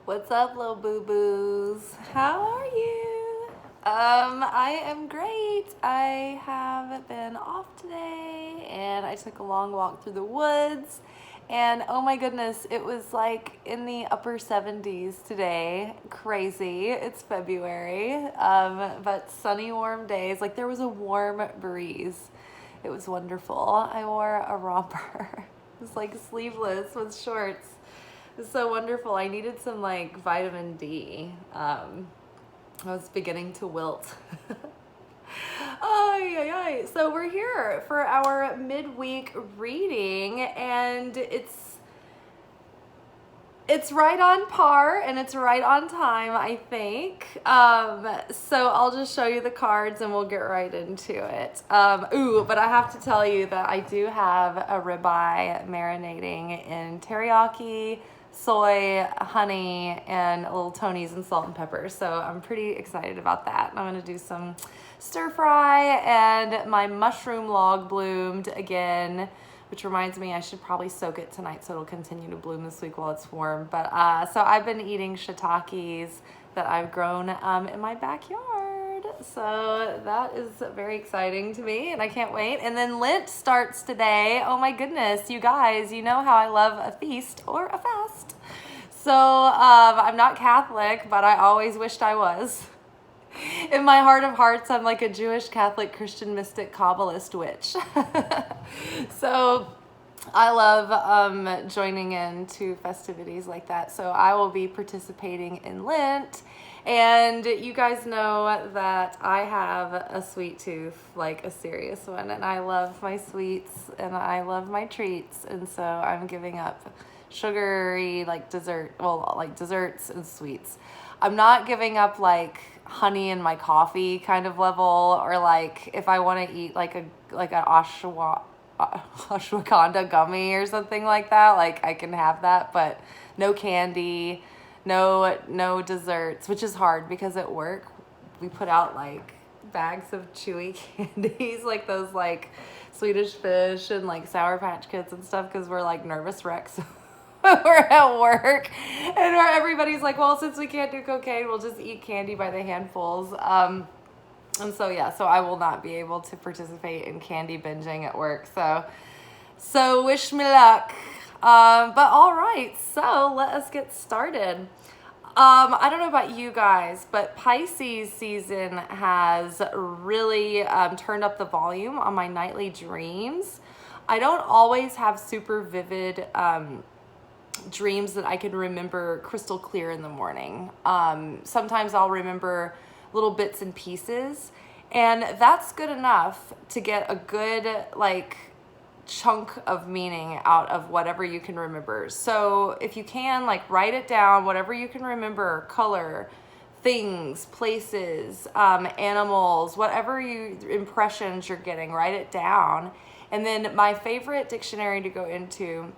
What's up, little boo-boos? How are you? I am great. I have been off today and I took a long walk through the woods and oh my goodness, it was like in the upper 70s today. Crazy. It's February, but sunny, warm days. Like there was a warm breeze. It was wonderful. I wore a romper. It was like sleeveless with shorts. It's so wonderful. I needed some like vitamin D. I was beginning to wilt. Oh, so we're here for our midweek reading, and it's right on par and it's right on time, I think. So I'll just show you the cards and we'll get right into it. But I have to tell you that I do have a ribeye marinating in teriyaki, soy, honey, and a little Tony's and salt and pepper. So I'm pretty excited about that. I'm gonna do some stir fry, and my mushroom log bloomed again, which reminds me I should probably soak it tonight so it'll continue to bloom this week while it's warm. But so I've been eating shiitakes that I've grown in my backyard. So that is very exciting to me and I can't wait. And then Lent starts today. Oh my goodness, you guys, you know how I love a feast or a fast. So I'm not Catholic, but I always wished I was. In my heart of hearts, I'm like a Jewish, Catholic, Christian, mystic, Kabbalist witch. So I love joining into festivities like that. So I will be participating in Lent. And you guys know that I have a sweet tooth, like a serious one. And I love my sweets and I love my treats. And so I'm giving up sugary, like desserts and sweets. I'm not giving up like honey in my coffee kind of level, or like if I want to eat like an ashwagandha gummy or something like that, like I can have that, but no candy, no desserts, which is hard because at work we put out like bags of chewy candies, like those like Swedish Fish and like Sour Patch Kids and stuff, because we're like nervous wrecks. We're at work and everybody's like, well, since we can't do cocaine, we'll just eat candy by the handfuls. And so I will not be able to participate in candy binging at work. So wish me luck. But all right, so let us get started. I don't know about you guys, but Pisces season has really turned up the volume on my nightly dreams. I don't always have super vivid dreams that I can remember crystal clear in the morning. Sometimes I'll remember little bits and pieces, and that's good enough to get a good like chunk of meaning out of whatever you can remember. So if you can, like, write it down, whatever you can remember, color, things, places, animals, whatever impressions you're getting, write it down. And then my favorite dictionary to go into,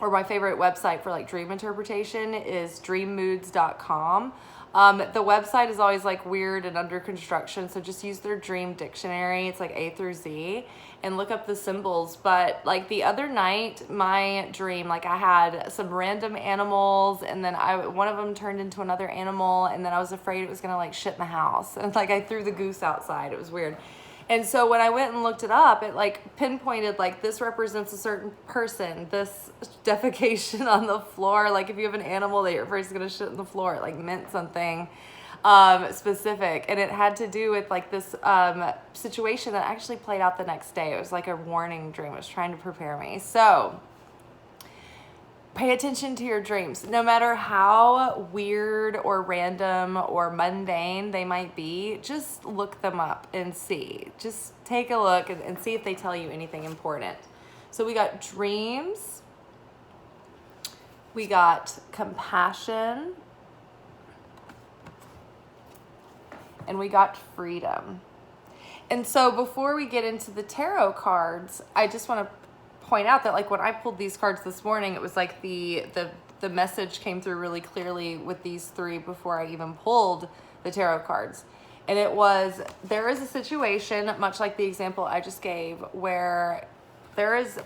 or my favorite website for like dream interpretation, is dreammoods.com. The website is always like weird and under construction, so just use their dream dictionary. It's like A through Z, and look up the symbols. But like the other night, my dream, like I had some random animals, and then one of them turned into another animal, and then I was afraid it was gonna like shit in the house, and like I threw the goose outside. It was weird. And so when I went and looked it up, it like pinpointed like this represents a certain person, this defecation on the floor. Like if you have an animal that you're afraid is gonna shit on the floor, it like meant something specific. And it had to do with like this situation that actually played out the next day. It was like a warning dream. It was trying to prepare me. So pay attention to your dreams. No matter how weird or random or mundane they might be, just look them up and see. Just take a look and see if they tell you anything important. So we got dreams, we got compassion, and we got freedom. And so before we get into the tarot cards, I just want to point out that like when I pulled these cards this morning, it was like the message came through really clearly with these three before I even pulled the tarot cards. And it was, there is a situation, much like the example I just gave, where there is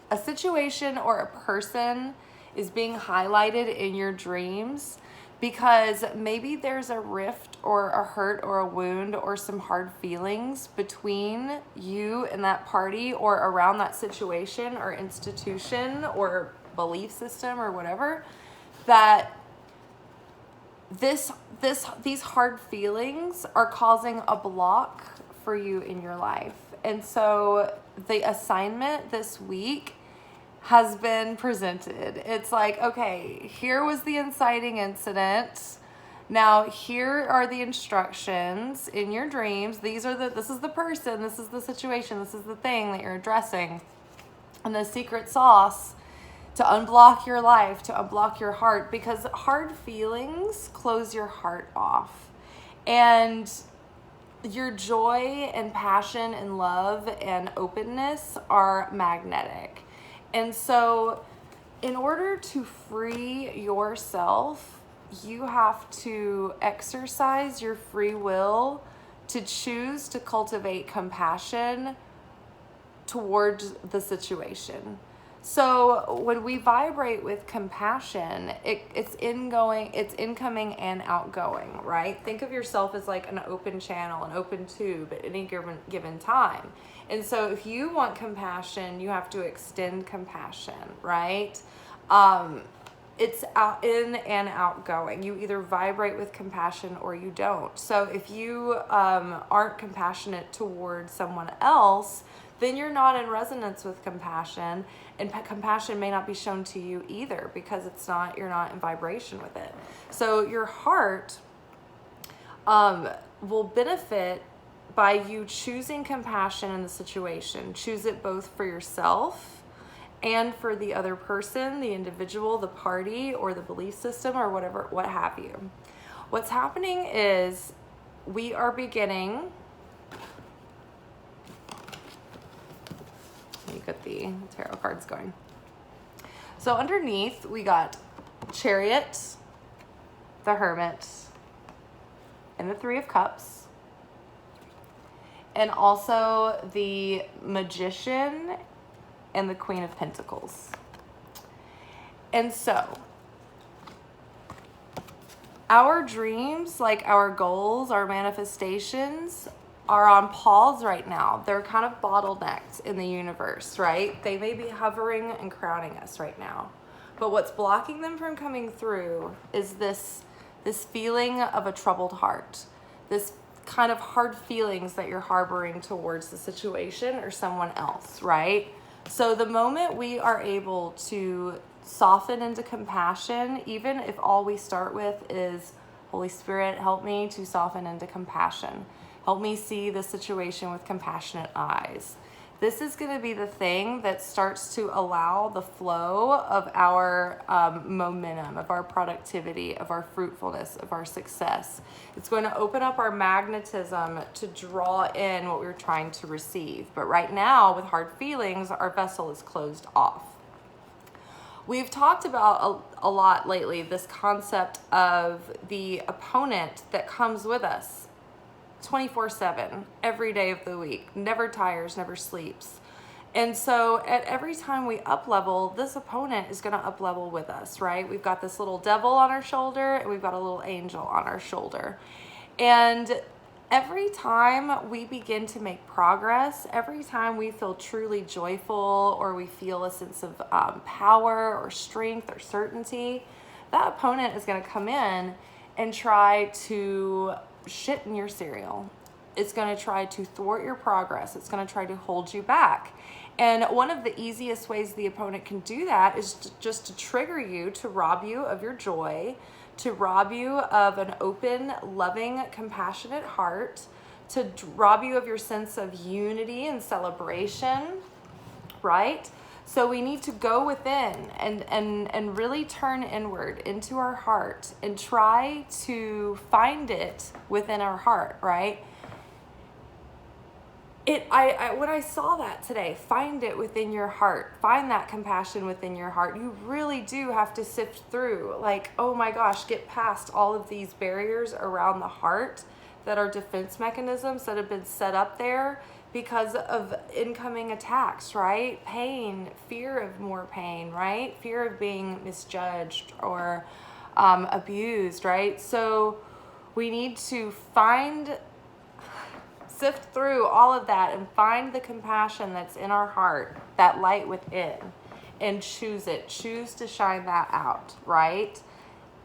a situation or a person is being highlighted in your dreams, because maybe there's a rift or a hurt or a wound or some hard feelings between you and that party or around that situation or institution or belief system or whatever, that these hard feelings are causing a block for you in your life. And so the assignment this week has been presented. It's like, okay, here was the inciting incident. Now here are the instructions in your dreams. This is the person, this is the situation, this is the thing that you're addressing. And the secret sauce to unblock your life, to unblock your heart, because hard feelings close your heart off. And your joy and passion and love and openness are magnetic. And so in order to free yourself, you have to exercise your free will to choose to cultivate compassion towards the situation. So when we vibrate with compassion, it's incoming and outgoing, right? Think of yourself as like an open channel, an open tube at any given time. And so if you want compassion, you have to extend compassion, right? It's in and outgoing. You either vibrate with compassion or you don't. So if you aren't compassionate towards someone else, then you're not in resonance with compassion, and compassion may not be shown to you either, because you're not in vibration with it. So your heart will benefit by you choosing compassion in the situation. Choose it both for yourself and for the other person, the individual, the party, or the belief system, or whatever, what have you. What's happening is we are beginning. Let me get the tarot cards going. So underneath we got Chariot, the Hermit, and the Three of Cups. And also the Magician and the Queen of Pentacles. And so our dreams, like our goals, our manifestations, are on pause right now. They're kind of bottlenecked in the universe, right? They may be hovering and crowning us right now. But what's blocking them from coming through is this feeling of a troubled heart. This kind of hard feelings that you're harboring towards the situation or someone else, right? So the moment we are able to soften into compassion, even if all we start with is, Holy Spirit, help me to soften into compassion. Help me see the situation with compassionate eyes. This is going to be the thing that starts to allow the flow of our momentum, of our productivity, of our fruitfulness, of our success. It's going to open up our magnetism to draw in what we're trying to receive. But right now, with hard feelings, our vessel is closed off. We've talked about a lot lately this concept of the opponent that comes with us 24/7, every day of the week, never tires, never sleeps. And so at every time we up level, this opponent is going to up level with us, right? We've got this little devil on our shoulder and we've got a little angel on our shoulder. And every time we begin to make progress, every time we feel truly joyful or we feel a sense of power or strength or certainty, that opponent is going to come in and try to shit in your cereal. It's going to try to thwart your progress. It's going to try to hold you back. And one of the easiest ways the opponent can do that is just to trigger you, to rob you of your joy, to rob you of an open, loving, compassionate heart, to rob you of your sense of unity and celebration, right? So we need to go within and really turn inward into our heart and try to find it within our heart, right? When I saw that today, find it within your heart, find that compassion within your heart. You really do have to sift through, like, oh my gosh, get past all of these barriers around the heart that are defense mechanisms that have been set up there because of incoming attacks, right? Pain, fear of more pain, right? Fear of being misjudged or abused, right? So we need to sift through all of that and find the compassion that's in our heart, that light within, and choose it. Choose to shine that out, right?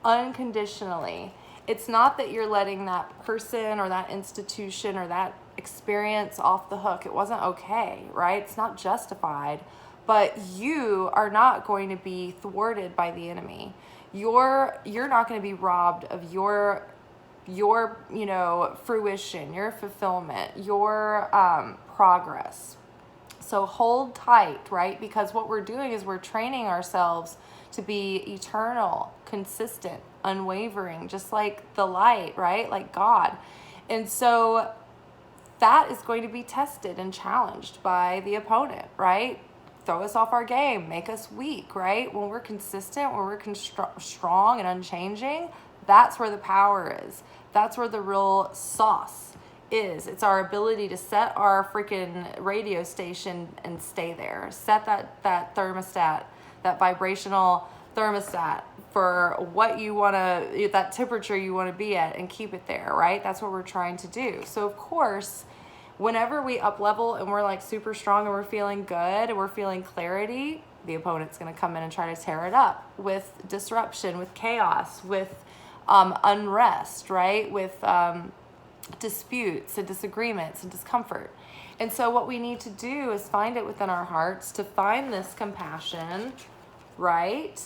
Unconditionally. It's not that you're letting that person or that institution or that experience off the hook. It wasn't okay, right? It's not justified, but you are not going to be thwarted by the enemy. You're not going to be robbed of your fruition, your fulfillment, your progress. So hold tight, right? Because what we're doing is we're training ourselves to be eternal, consistent, unwavering, just like the light, right? Like God. And so that is going to be tested and challenged by the opponent, right? Throw us off our game, make us weak, right? When we're consistent, when we're strong and unchanging, that's where the power is. That's where the real sauce is. It's our ability to set our freaking radio station and stay there. Set that thermostat, that vibrational thermostat for what you want to, that temperature you want to be at, and keep it there, right? That's what we're trying to do. So of course, whenever we up level and we're like super strong and we're feeling good and we're feeling clarity, the opponent's going to come in and try to tear it up with disruption, with chaos, with unrest, right? With disputes and disagreements and discomfort. And so what we need to do is find it within our hearts to find this compassion, right?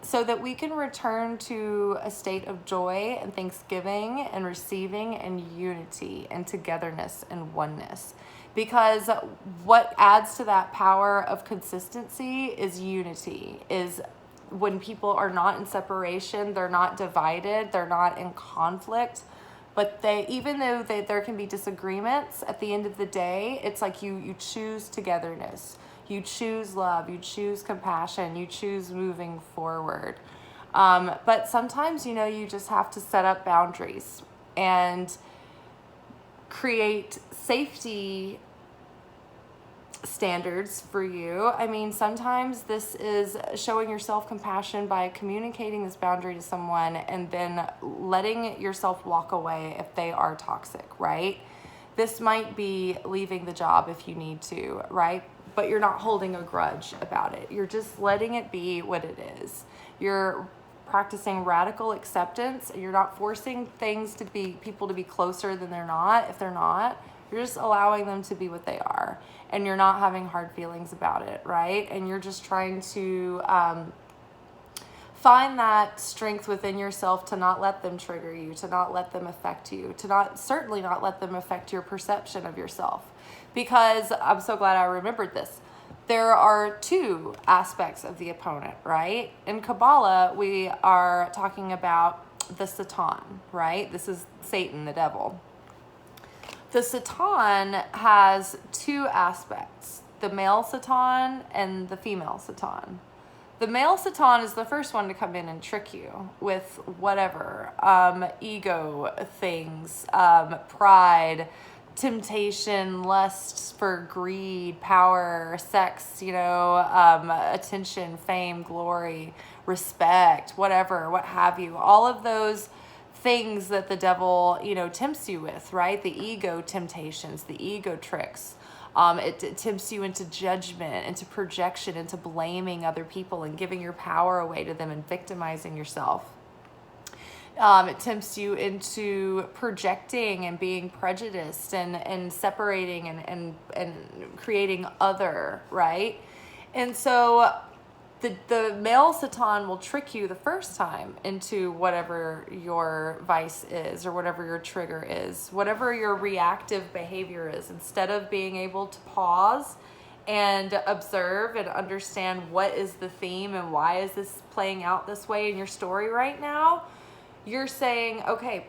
So that we can return to a state of joy and thanksgiving and receiving and unity and togetherness and oneness. Because what adds to that power of consistency is unity, is when people are not in separation, they're not divided, they're not in conflict, but even though there can be disagreements, at the end of the day, it's like you choose togetherness, you choose love, you choose compassion, you choose moving forward. But sometimes, you just have to set up boundaries and create safety standards for you. I mean, sometimes this is showing yourself compassion by communicating this boundary to someone and then letting yourself walk away if they are toxic, right? This might be leaving the job if you need to, right? But you're not holding a grudge about it. You're just letting it be what it is. You're practicing radical acceptance. You're not forcing people to be closer than they're not if they're not. You're just allowing them to be what they are. And you're not having hard feelings about it, right? And you're just trying to find that strength within yourself to not let them trigger you, to not let them affect you, to certainly not let them affect your perception of yourself. Because I'm so glad I remembered this. There are two aspects of the opponent, right? In Kabbalah, we are talking about the Satan, right? This is Satan, the devil. The Satan has two aspects, the male Satan and the female Satan. The male Satan is the first one to come in and trick you with whatever, ego things, pride, temptation, lust for greed, power, sex, attention, fame, glory, respect, whatever, what have you. All of those things that the devil, tempts you with, right? The ego temptations, the ego tricks. It tempts you into judgment, into projection, into blaming other people and giving your power away to them and victimizing yourself. It tempts you into projecting and being prejudiced and separating and creating other, right? And so the male Satan will trick you the first time into whatever your vice is or whatever your trigger is, whatever your reactive behavior is. Instead of being able to pause and observe and understand what is the theme and why is this playing out this way in your story right now, you're saying, okay,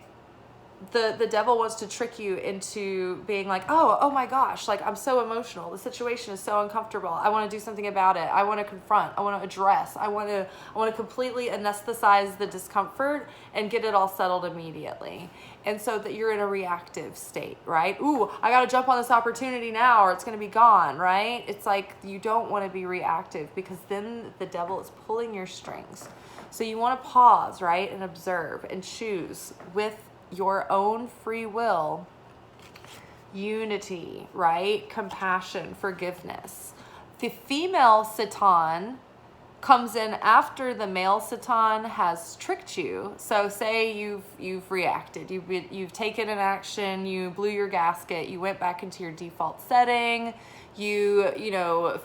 the devil wants to trick you into being like, oh my gosh, like I'm so emotional. The situation is so uncomfortable. I want to do something about it. I want to confront. I want to address. I want to completely anesthetize the discomfort and get it all settled immediately. And so that you're in a reactive state, right? Ooh, I got to jump on this opportunity now or it's going to be gone, right? It's like you don't want to be reactive because then the devil is pulling your strings. So you want to pause, right? And observe and choose with your own free will, unity, right? Compassion, forgiveness. The female Satan comes in after the male Satan has tricked you. So say you've reacted, you've taken an action, you blew your gasket, you went back into your default setting, you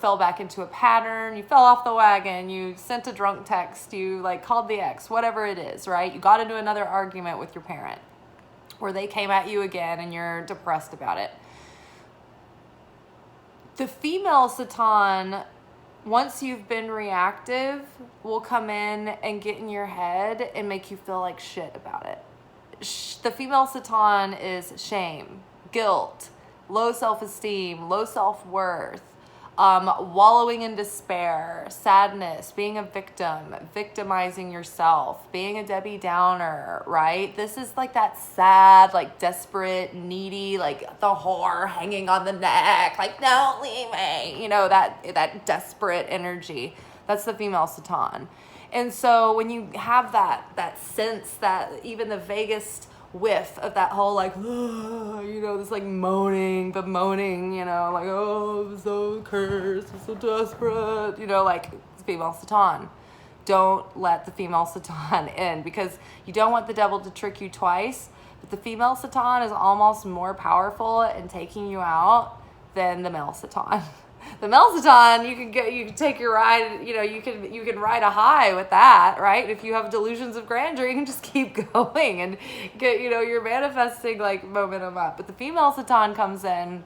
fell back into a pattern, you fell off the wagon, you sent a drunk text, you like called the ex, whatever it is, right? You got into another argument with your parent, or they came at you again and you're depressed about it. The female Satan, once you've been reactive, will come in and get in your head and make you feel like shit about it. The female Satan is shame, guilt, low self-esteem, low self-worth, wallowing in despair, sadness, being a victim, victimizing yourself, being a Debbie Downer, right? This is like that sad, like desperate, needy, like the whore hanging on the neck, like don't leave me, that desperate energy. That's the female Satan. And so when you have that sense, that even the vaguest whiff of that whole like, this like moaning, like, oh, I'm so cursed, I'm so desperate, like female Satan. Don't let the female Satan in, because you don't want the devil to trick you twice. But the female Satan is almost more powerful in taking you out than the male Satan. The male Satan, you can take your ride, you can ride a high with that, right? If you have delusions of grandeur, you can just keep going and get, you're manifesting like momentum up. But the female Satan comes in,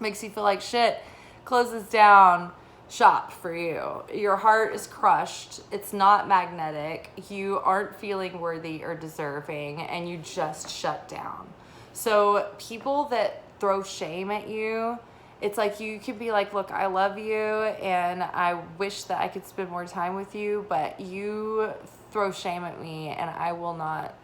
makes you feel like shit, closes down shop for you. Your heart is crushed. It's not magnetic. You aren't feeling worthy or deserving, and you just shut down. So people that throw shame at you, it's like you could be like, look, I love you and I wish that I could spend more time with you, but you throw shame at me and I will not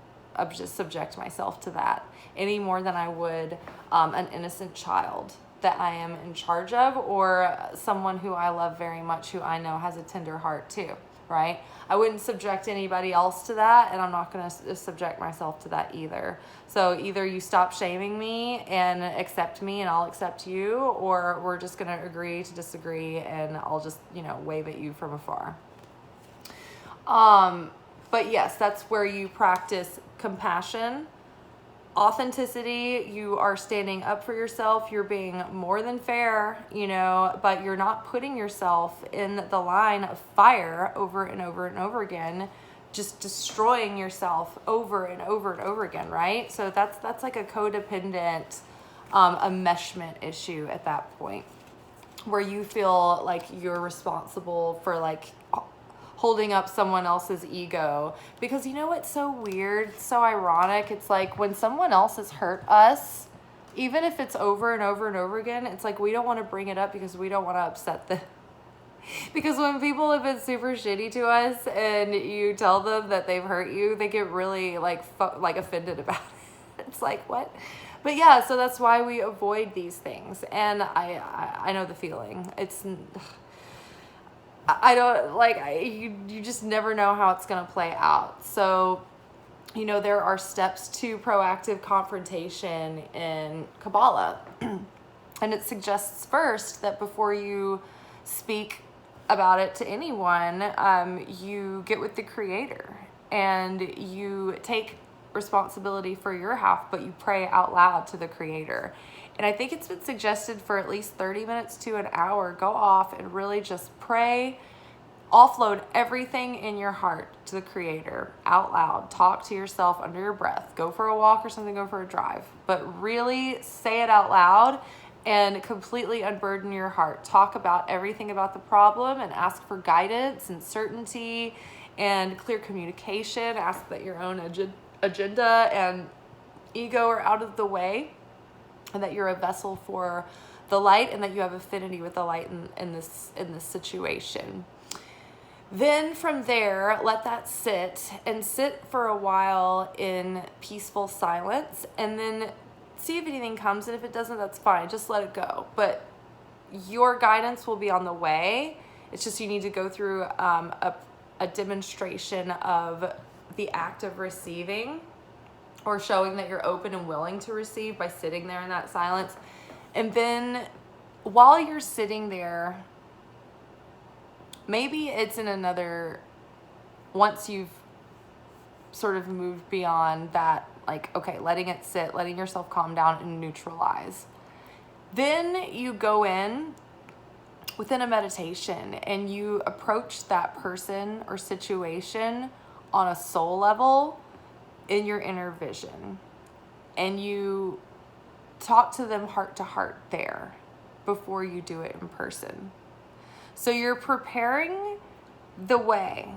just subject myself to that any more than I would an innocent child that I am in charge of, or someone who I love very much, who I know has a tender heart too, right? I wouldn't subject anybody else to that, and I'm not going to subject myself to that either. So either you stop shaming me and accept me and I'll accept you, or we're just going to agree to disagree and I'll just, wave at you from afar. But yes, that's where you practice compassion, authenticity. You are standing up for yourself. You're being more than fair, but you're not putting yourself in the line of fire over and over and over again, just destroying yourself over and over and over again, right? So that's like a codependent enmeshment issue at that point, where you feel like you're responsible for like holding up someone else's ego. Because what's so weird, so ironic, it's like when someone else has hurt us, even if it's over and over and over again, it's like we don't want to bring it up because we don't want to upset them. Because when people have been super shitty to us and you tell them that they've hurt you, they get really like offended about it. It's like, what? But yeah, so that's why we avoid these things. And I know the feeling. I don't you just never know how it's going to play out. So, there are steps to proactive confrontation in Kabbalah. And it suggests first that before you speak about it to anyone, you get with the Creator and you take responsibility for your half, but you pray out loud to the Creator. And I think it's been suggested for at least 30 minutes to an hour. Go off and really just pray, offload everything in your heart to the Creator out loud. Talk to yourself under your breath. Go for a walk or something, go for a drive. But really say it out loud and completely unburden your heart. Talk about everything about the problem and ask for guidance and certainty and clear communication. Ask that your own agenda and ego are out of the way, and that you're a vessel for the light, and that you have affinity with the light in this situation. Then from there, let that sit for a while in peaceful silence, and then see if anything comes, and if it doesn't, that's fine. Just let it go. But your guidance will be on the way. It's just you need to go through a demonstration of the act of receiving, or showing that you're open and willing to receive by sitting there in that silence. And then while you're sitting there, maybe it's in another, once you've sort of moved beyond that, like, okay, letting it sit, letting yourself calm down and neutralize. Then you go in within a meditation and you approach that person or situation on a soul level in your inner vision. And you talk to them heart to heart there before you do it in person. So you're preparing the way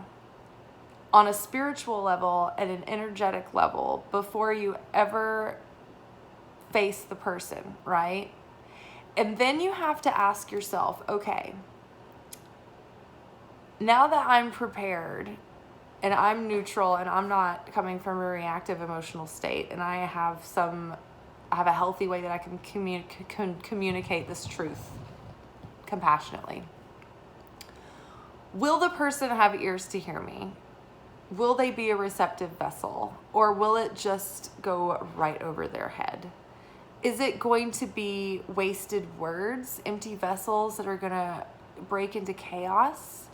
on a spiritual level and an energetic level before you ever face the person, right? And then you have to ask yourself, okay, now that I'm prepared and I'm neutral and I'm not coming from a reactive emotional state, and I have a healthy way that I can communicate this truth compassionately. Will the person have ears to hear me? Will they be a receptive vessel? Or will it just go right over their head? Is it going to be wasted words, empty vessels that are going to break into chaos?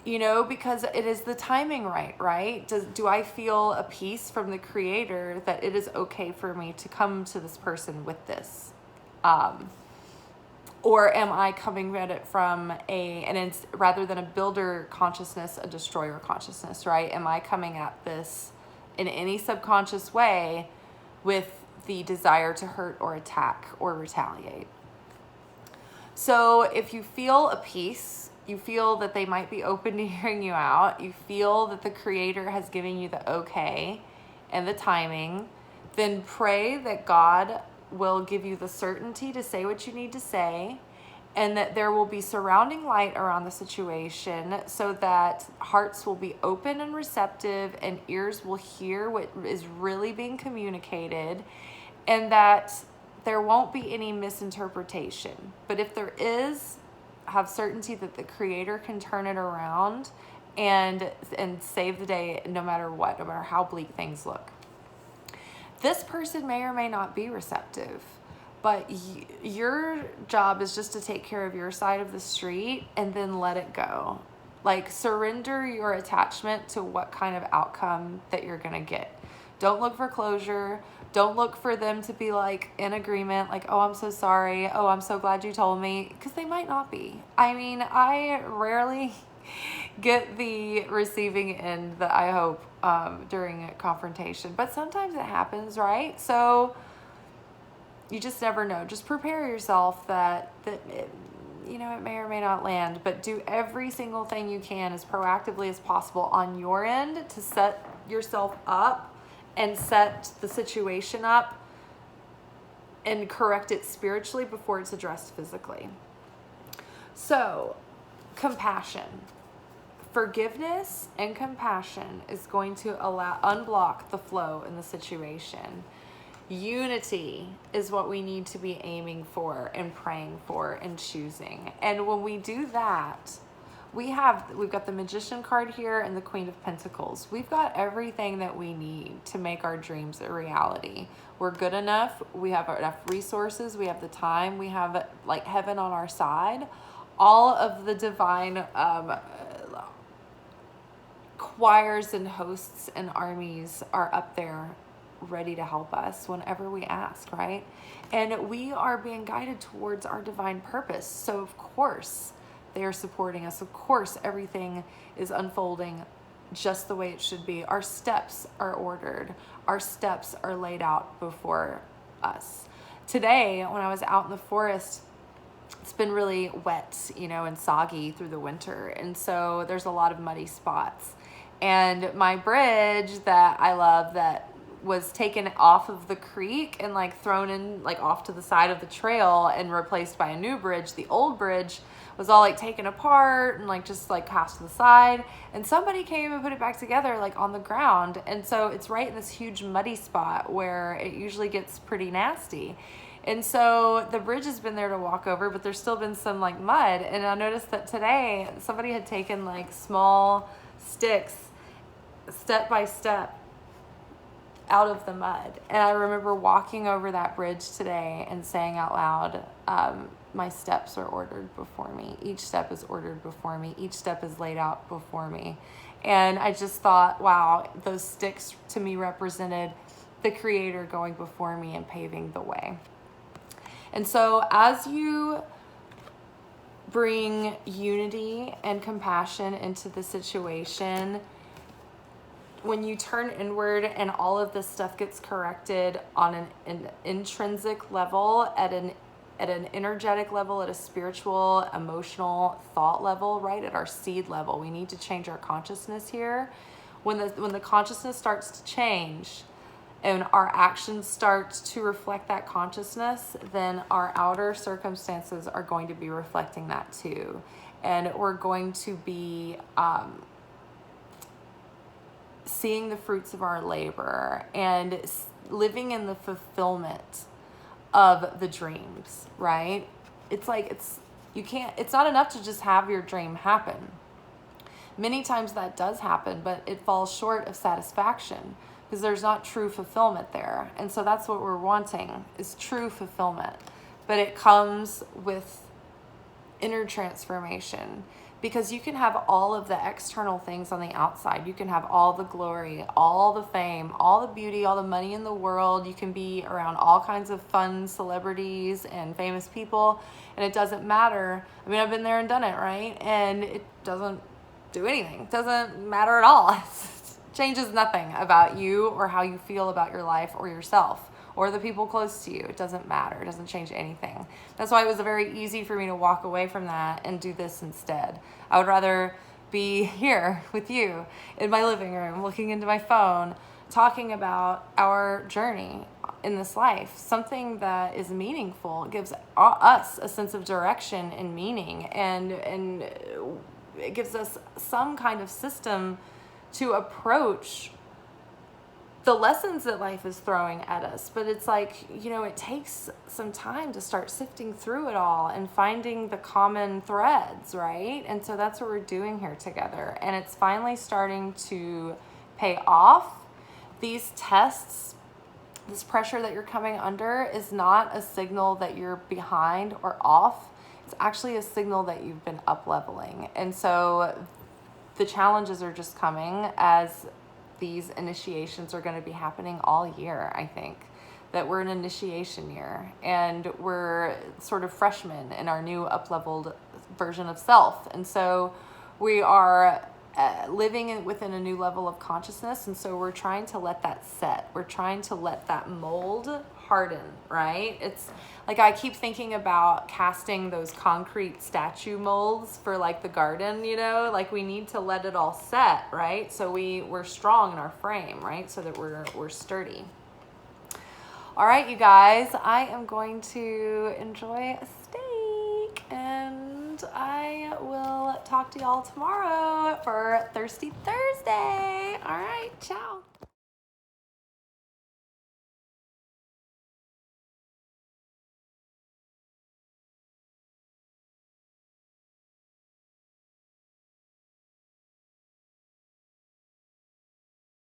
You know, because it is the timing right? Do I feel a peace from the Creator that it is okay for me to come to this person with this? Or am I coming at it from rather than a builder consciousness, a destroyer consciousness, right? Am I coming at this in any subconscious way with the desire to hurt or attack or retaliate? So if you feel a peace, you feel that they might be open to hearing you out, you feel that the Creator has given you the okay and the timing, then pray that God will give you the certainty to say what you need to say, and that there will be surrounding light around the situation so that hearts will be open and receptive and ears will hear what is really being communicated, and that there won't be any misinterpretation. But if there is, have certainty that the Creator can turn it around and save the day no matter what, no matter how bleak things look. This person may or may not be receptive, but your job is just to take care of your side of the street and then let it go. Like, surrender your attachment to what kind of outcome that you're going to get. Don't look for closure. Don't look for them to be like in agreement, like, oh, I'm so sorry. Oh, I'm so glad you told me. Because they might not be. I mean, I rarely get the receiving end that I hope during a confrontation, but sometimes it happens, right? So you just never know. Just prepare yourself that it, it may or may not land, but do every single thing you can as proactively as possible on your end to set yourself up and set the situation up and correct it spiritually before it's addressed physically. So, compassion. Forgiveness and compassion is going to unblock the flow in the situation. Unity is what we need to be aiming for and praying for and choosing. And when we do that, we've got the Magician card here and the Queen of Pentacles. We've got everything that we need to make our dreams a reality. We're good enough. We have enough resources. We have the time. We have like heaven on our side. All of the divine choirs and hosts and armies are up there ready to help us whenever we ask, right? And we are being guided towards our divine purpose. So of course they are supporting us. Of course everything is unfolding just the way it should be. Our steps are ordered. Our steps are laid out before us. Today, when I was out in the forest, it's been really wet, and soggy through the winter. And so there's a lot of muddy spots. And my bridge that I love that was taken off of the creek and like thrown in like off to the side of the trail and replaced by a new bridge. The old bridge was all like taken apart and like just like cast to the side, and somebody came and put it back together like on the ground. And so it's right in this huge muddy spot where it usually gets pretty nasty. And so the bridge has been there to walk over, but there's still been some like mud. And I noticed that today somebody had taken like small sticks step by step out of the mud. And I remember walking over that bridge today and saying out loud, my steps are ordered before me. Each step is ordered before me. Each step is laid out before me. And I just thought, wow, those sticks to me represented the Creator going before me and paving the way. And so as you bring unity and compassion into the situation, when you turn inward and all of this stuff gets corrected on an intrinsic level, at an energetic level, at a spiritual, emotional, thought level, right? At our seed level, we need to change our consciousness here. When the consciousness starts to change and our actions start to reflect that consciousness, then our outer circumstances are going to be reflecting that too. And we're going to be seeing the fruits of our labor and living in the fulfillment of the dreams, right? It's like, it's not enough to just have your dream happen. Many times that does happen, but it falls short of satisfaction because there's not true fulfillment there. And so that's what we're wanting, is true fulfillment. But it comes with inner transformation, because you can have all of the external things on the outside. You can have all the glory, all the fame, all the beauty, all the money in the world. You can be around all kinds of fun celebrities and famous people, and it doesn't matter. I mean, I've been there and done it, right? And it doesn't do anything. It doesn't matter at all. It changes nothing about you or how you feel about your life or yourself or the people close to you. It doesn't matter. It doesn't change anything. That's why it was very easy for me to walk away from that and do this instead. I would rather be here with you in my living room, looking into my phone, talking about our journey in this life, something that is meaningful, gives us a sense of direction and meaning, and it gives us some kind of system to approach the lessons that life is throwing at us. But it's like, it takes some time to start sifting through it all and finding the common threads, right? And so that's what we're doing here together. And it's finally starting to pay off. These tests, this pressure that you're coming under is not a signal that you're behind or off. It's actually a signal that you've been up-leveling. And so the challenges are just coming as these initiations are going to be happening all year. I think that we're in initiation year and we're sort of freshmen in our new up-leveled version of self. And so we are living within a new level of consciousness. And so we're trying to let that set. We're trying to let that mold harden, right? It's like, I keep thinking about casting those concrete statue molds for like the garden, like we need to let it all set, right? So we're strong in our frame, right? So that we're sturdy. All right, you guys, I am going to enjoy a steak and I will talk to y'all tomorrow for Thirsty Thursday. All right, ciao.